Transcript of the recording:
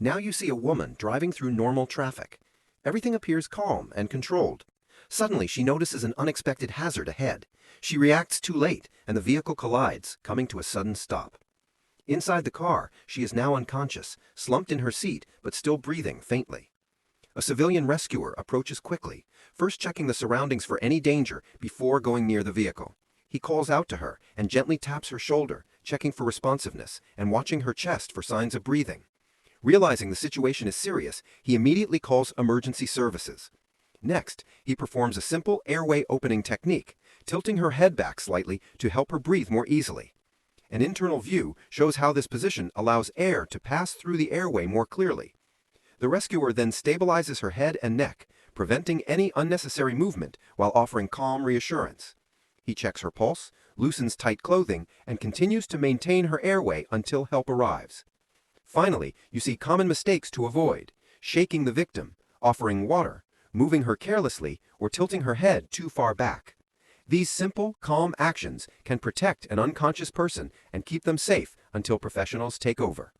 Now you see a woman driving through normal traffic. Everything appears calm and controlled. Suddenly, she notices an unexpected hazard ahead. She reacts too late, and the vehicle collides, coming to a sudden stop. Inside the car, she is now unconscious, slumped in her seat, but still breathing faintly. A civilian rescuer approaches quickly, first checking the surroundings for any danger before going near the vehicle. He calls out to her and gently taps her shoulder, checking for responsiveness and watching her chest for signs of breathing. Realizing the situation is serious, he immediately calls emergency services. Next, he performs a simple airway opening technique, tilting her head back slightly to help her breathe more easily. An internal view shows how this position allows air to pass through the airway more clearly. The rescuer then stabilizes her head and neck, preventing any unnecessary movement while offering calm reassurance. He checks her pulse, loosens tight clothing, and continues to maintain her airway until help arrives. Finally, you see common mistakes to avoid: shaking the victim, offering water, moving her carelessly, or tilting her head too far back. These simple, calm actions can protect an unconscious person and keep them safe until professionals take over.